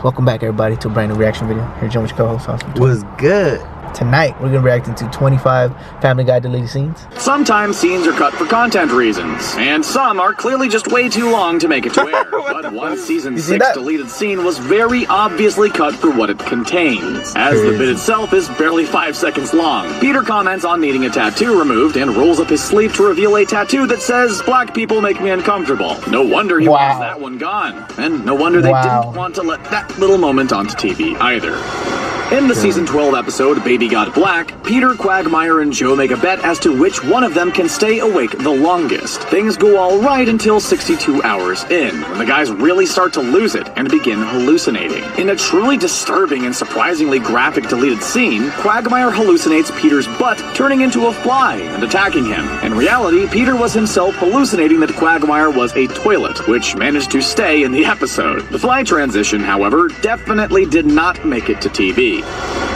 Welcome back, everybody, to a brand new reaction video. Here, Jim, with your co-host, Austin. What's good? Tonight, we're going to be reacting to 25 Family Guy deleted scenes. Sometimes scenes are cut for content reasons, and some are clearly just way too long to make it to air. But one season 6 deleted scene was very obviously cut for what it contains, as the bit itself is barely 5 seconds long. Peter comments on needing a tattoo removed and rolls up his sleeve to reveal a tattoo that says, "Black people make me uncomfortable." No wonder he wants that one gone. And no wonder they didn't want to let that little moment onto TV either. In the season 12 episode, Baby Got Black, Peter, Quagmire, and Joe make a bet as to which one of them can stay awake the longest. Things go all right until 62 hours in, when the guys really start to lose it and begin hallucinating. In a truly disturbing and surprisingly graphic deleted scene, Quagmire hallucinates Peter's butt turning into a fly and attacking him. In reality, Peter was himself hallucinating that Quagmire was a toilet, which managed to stay in the episode. The fly transition, however, definitely did not make it to TV.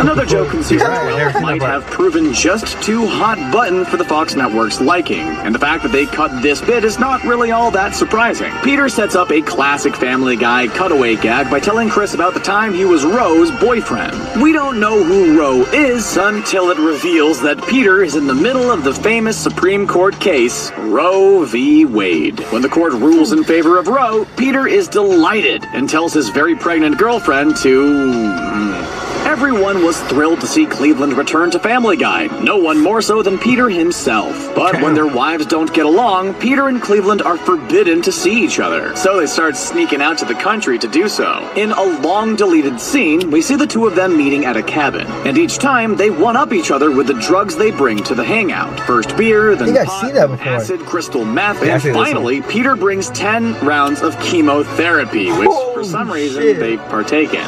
Another joke in season 12 might have proven just too hot button for the Fox Network's liking, and the fact that they cut this bit is not really all that surprising. Peter sets up a classic Family Guy cutaway gag by telling Chris about the time he was Roe's boyfriend. We don't know who Roe is until it reveals that Peter is in the middle of the famous Supreme Court case, Roe v. Wade. When the court rules in favor of Roe, Peter is delighted and tells his very pregnant girlfriend to... Everyone was thrilled to see Cleveland return to Family Guy, no one more so than Peter himself. But when their wives don't get along, Peter and Cleveland are forbidden to see each other, so they start sneaking out to the country to do so. In a long deleted scene, we see the two of them meeting at a cabin, and each time they one-up each other with the drugs they bring to the hangout. First beer, then pot, acid, crystal meth, and finally, Peter brings 10 rounds of chemotherapy, which for some reason they partake in.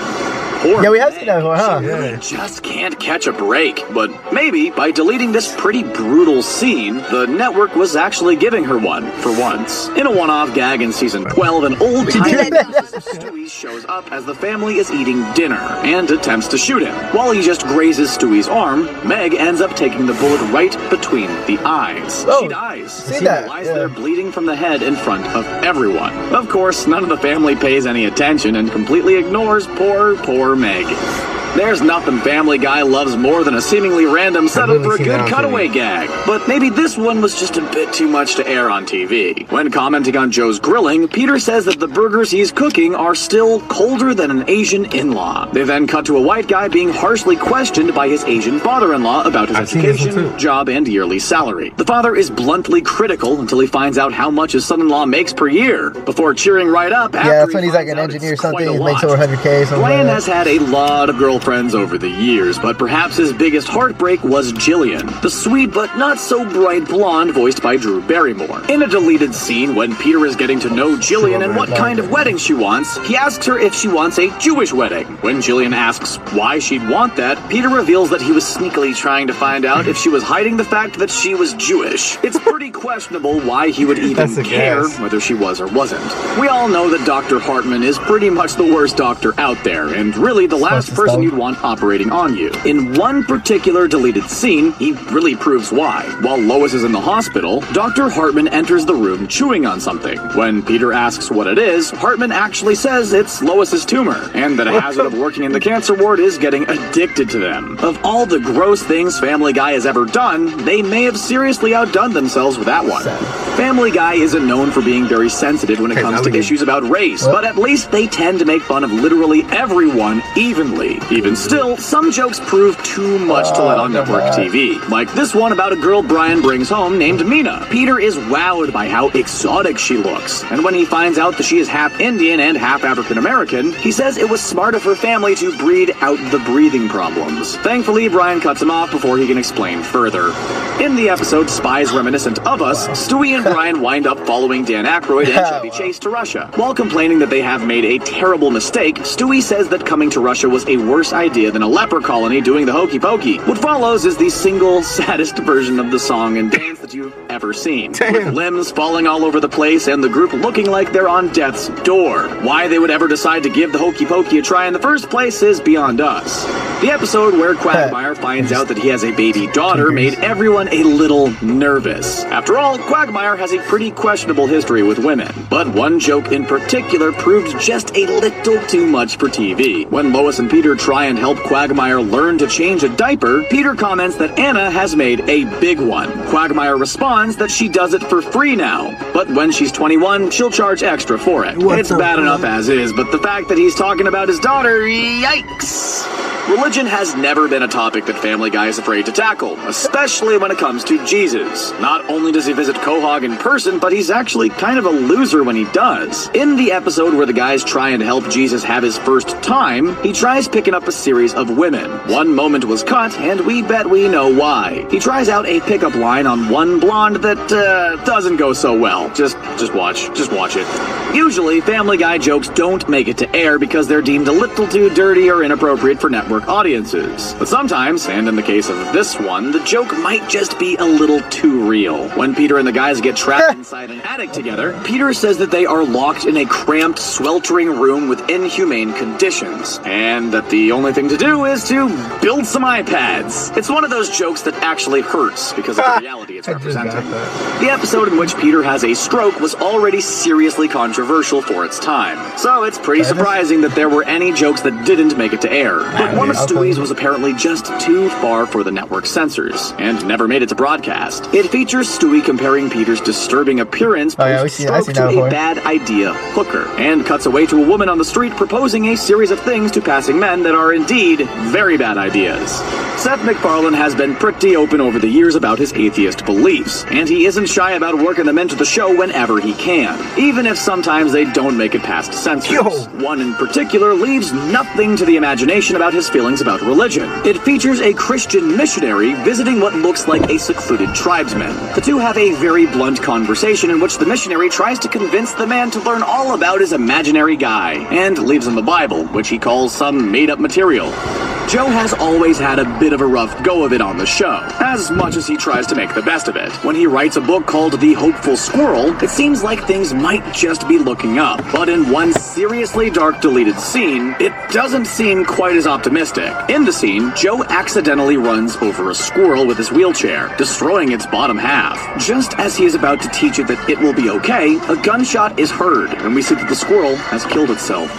Yeah, we have seen that before, huh? Really just can't catch a break. But maybe by deleting this pretty brutal scene, the network was actually giving her one for once. In a one-off gag in season 12, an old-timey Stewie shows up as the family is eating dinner and attempts to shoot him. While he just grazes Stewie's arm, Meg ends up taking the bullet right between the eyes. She dies. She lies there bleeding from the head in front of everyone. Of course, none of the family pays any attention and completely ignores poor Meg. There's nothing Family Guy loves more than a seemingly random setup for a good cutaway gag. But maybe this one was just a bit too much to air on TV. When commenting on Joe's grilling, Peter says that the burgers he's cooking are still colder than an Asian in-law. They then cut to a white guy being harshly questioned by his Asian father-in-law about his education, job, and yearly salary. The father is bluntly critical until he finds out how much his son-in-law makes per year, before cheering right up after that's when he's like an engineer or something, he makes over 100K. Brian has had a lot of girlfriends over the years, but perhaps his biggest heartbreak was Jillian, the sweet but not so bright blonde voiced by Drew Barrymore. In a deleted scene, when Peter is getting to know Jillian and what kind of wedding she wants, he asks her if she wants a Jewish wedding. When Jillian asks why she'd want that, Peter reveals that he was sneakily trying to find out if she was hiding the fact that she was Jewish. It's pretty questionable why he would even care whether she was or wasn't. We all know that Dr. Hartman is pretty much the worst doctor out there, and really the last person you'd want operating on you. In one particular deleted scene, he really proves why. While Lois is in the hospital, Dr. Hartman enters the room chewing on something. When Peter asks what it is, Hartman actually says it's Lois's tumor, and that a hazard of working in the cancer ward is getting addicted to them. Of all the gross things Family Guy has ever done, they may have seriously outdone themselves with that one. Family Guy isn't known for being very sensitive when it comes to issues about race, but at least they tend to make fun of literally everyone evenly. Even still, some jokes prove too much to let on network TV, like this one about a girl Brian brings home named Mina. Peter is wowed by how exotic she looks, and when he finds out that she is half Indian and half African American, he says it was smart of her family to breed out the breathing problems. Thankfully, Brian cuts him off before he can explain further. In the episode Spies Reminiscent of Us, Stewie and Brian wind up following Dan Aykroyd and Chevy Chase to Russia. While complaining that they have made a terrible mistake, Stewie says that coming to Russia was a worse idea than a leper colony doing the hokey pokey. What follows is the single saddest version of the song and dance that you've ever seen. With limbs falling all over the place and the group looking like they're on death's door. Why they would ever decide to give the Hokey Pokey a try in the first place is beyond us. The episode where Quagmire finds out that he has a baby daughter made everyone a little nervous. After all, Quagmire has a pretty questionable history with women. But one joke in particular proved just a little too much for TV. When Lois and Peter try and help Quagmire learn to change a diaper, Peter comments that Anna has made a big one. Quagmire responds that she does it for free now, but when she's 21, she'll charge extra for it. It's bad enough as is, but the fact that he's talking about his daughter, yikes! Religion has never been a topic that Family Guy is afraid to tackle, especially when it comes to Jesus. Not only does he visit Quahog in person, but he's actually kind of a loser when he does. In the episode where the guys try and help Jesus have his first time, he tries picking up a series of women. One moment was cut, and we bet we know why. He tries out a pickup line on one blonde that, doesn't go so well. Just watch it. Usually, Family Guy jokes don't make it to air because they're deemed a little too dirty or inappropriate for network audiences. But sometimes, and in the case of this one, the joke might just be a little too real. When Peter and the guys get trapped inside an attic together, Peter says that they are locked in a cramped, sweltering room with inhumane conditions, and that the only thing to do is to build some iPads. It's one of those jokes that actually hurts because of the reality it's representing. The episode in which Peter has a stroke was already seriously controversial for its time, so it's pretty surprising that there were any jokes that didn't make it to air. But one of Stewie's was apparently just too far for the network censors, and never made it to broadcast. It features Stewie comparing Peter's disturbing appearance post-stroke to a bad idea hooker, and cuts away to a woman on the street proposing a series of things to passing men that are indeed very bad ideas. Seth MacFarlane has been pretty open over the years about his atheist beliefs, and he isn't shy about working them into the show whenever he can, even if sometimes they don't make it past censors. One in particular leaves nothing to the imagination about his feelings about religion. It features a Christian missionary visiting what looks like a secluded tribesman. The two have a very blunt conversation in which the missionary tries to convince the man to learn all about his imaginary guy, and leaves him the Bible, which he calls some made-up material. Joe has always had a bit of a rough go of it on the show, as much as he tries to make the best of it. When he writes a book called The Hopeful Squirrel, it seems like things might just be looking up. But in one seriously dark deleted scene, it doesn't seem quite as optimistic. In the scene, Joe accidentally runs over a squirrel with his wheelchair, destroying its bottom half. Just as he is about to teach it that it will be okay, a gunshot is heard, and we see that the squirrel has killed itself.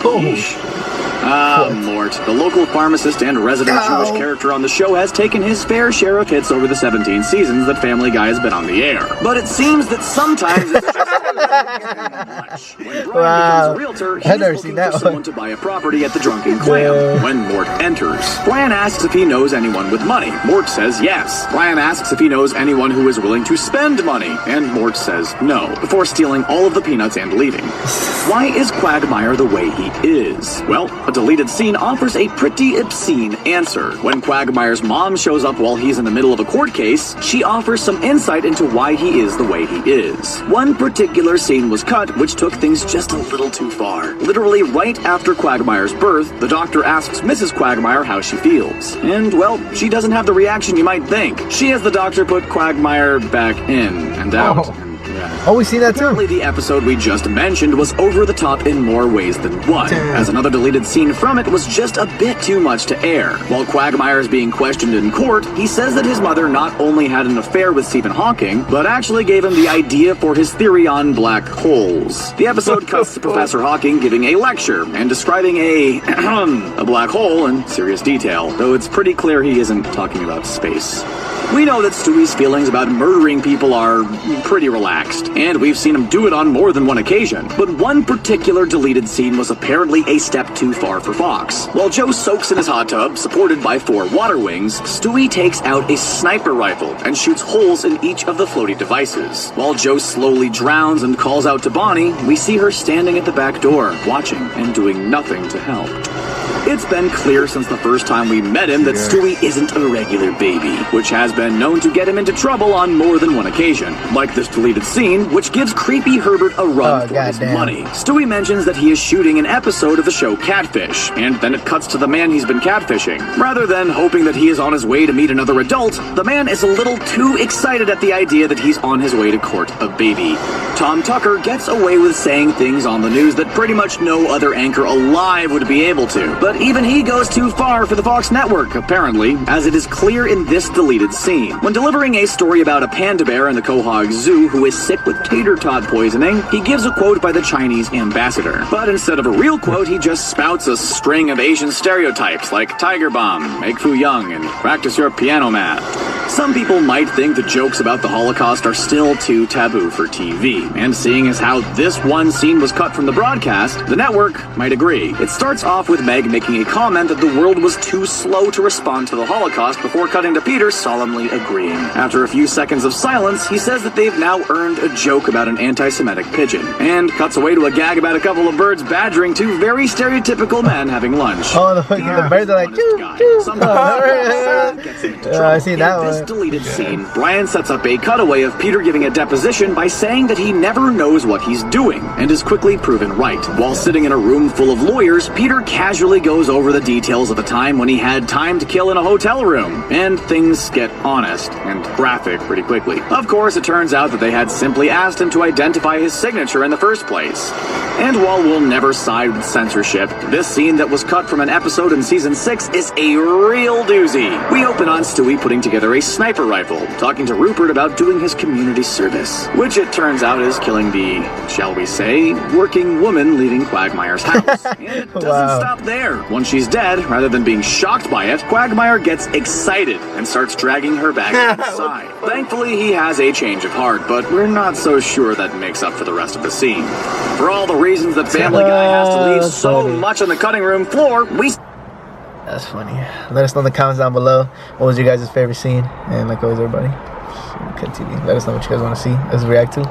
Mort, the local pharmacist and resident Jewish character on the show, has taken his fair share of hits over the 17 seasons that Family Guy has been on the air. But it seems that sometimes it's just much. When Brian becomes a realtor, he's looking for someone to buy a property at the Drunken Clam. When Mort enters, Brian asks if he knows anyone with money. Mort says yes. Brian asks if he knows anyone who is willing to spend money, and Mort says no, before stealing all of the peanuts and leaving. Why is Quagmire the way he is? Well, a deleted scene offers a pretty obscene answer. When Quagmire's mom shows up while he's in the middle of a court case, she offers some insight into why he is the way he is. One particular scene was cut, which took things just a little too far. Literally right after Quagmire's birth, the doctor asks Mrs. Quagmire how she feels. And, well, she doesn't have the reaction you might think. She has the doctor put Quagmire back in and out. Oh, we see that too. Apparently, the episode we just mentioned was over the top in more ways than one, as another deleted scene from it was just a bit too much to air. While Quagmire is being questioned in court, he says that his mother not only had an affair with Stephen Hawking, but actually gave him the idea for his theory on black holes. The episode cuts to Professor Hawking giving a lecture and describing a black hole in serious detail, though it's pretty clear he isn't talking about space. We know that Stewie's feelings about murdering people are pretty relaxed, and we've seen him do it on more than one occasion. But one particular deleted scene was apparently a step too far for Fox. While Joe soaks in his hot tub, supported by 4 water wings, Stewie takes out a sniper rifle and shoots holes in each of the floaty devices. While Joe slowly drowns and calls out to Bonnie, we see her standing at the back door, watching and doing nothing to help. It's been clear since the first time we met him that Stewie isn't a regular baby, which has been known to get him into trouble on more than one occasion, like this deleted scene scene, which gives creepy Herbert a run for his money. Stewie mentions that he is shooting an episode of the show Catfish, and then it cuts to the man he's been catfishing. Rather than hoping that he is on his way to meet another adult, the man is a little too excited at the idea that he's on his way to court a baby. Tom Tucker gets away with saying things on the news that pretty much no other anchor alive would be able to. But even he goes too far for the Fox network, apparently, as it is clear in this deleted scene. When delivering a story about a panda bear in the Quahog Zoo who is sick with tater tot poisoning, he gives a quote by the Chinese ambassador. But instead of a real quote, he just spouts a string of Asian stereotypes like Tiger Bomb, Make Fu Young, and practice your piano math. Some people might think the jokes about the Holocaust are still too taboo for TV, and seeing as how this one scene was cut from the broadcast, the network might agree. It starts off with Meg making a comment that the world was too slow to respond to the Holocaust before cutting to Peter solemnly agreeing. After a few seconds of silence, he says that they've now earned a joke about an anti-Semitic pigeon, and cuts away to a gag about a couple of birds badgering two very stereotypical men having lunch. Oh, the birds are like, choo, choo. I see that one. In this deleted scene, Brian sets up a cutaway of Peter giving a deposition by saying that he never knows what he's doing, and is quickly proven right. While sitting in a room full of lawyers, Peter casually goes over the details of a time when he had time to kill in a hotel room, and things get honest and graphic pretty quickly. Of course, it turns out that they had simply asked him to identify his signature in the first place. And while we'll never side with censorship, this scene that was cut from an episode in season 6 is a real doozy. We open on Stewie putting together a sniper rifle, talking to Rupert about doing his community service, which it turns out is killing the, shall we say, working woman leaving Quagmire's house. And it doesn't stop there. Once she's dead, rather than being shocked by it, Quagmire gets excited and starts dragging her back inside. Thankfully, he has a change of heart, but we're not so sure that makes up for the rest of the scene. For all the reasons that Family Guy has to leave so much on the cutting room floor, we... That's funny. Let us know in the comments down below what was your guys' favorite scene, and like always, everybody, continue. Let us know what you guys want to see us react to.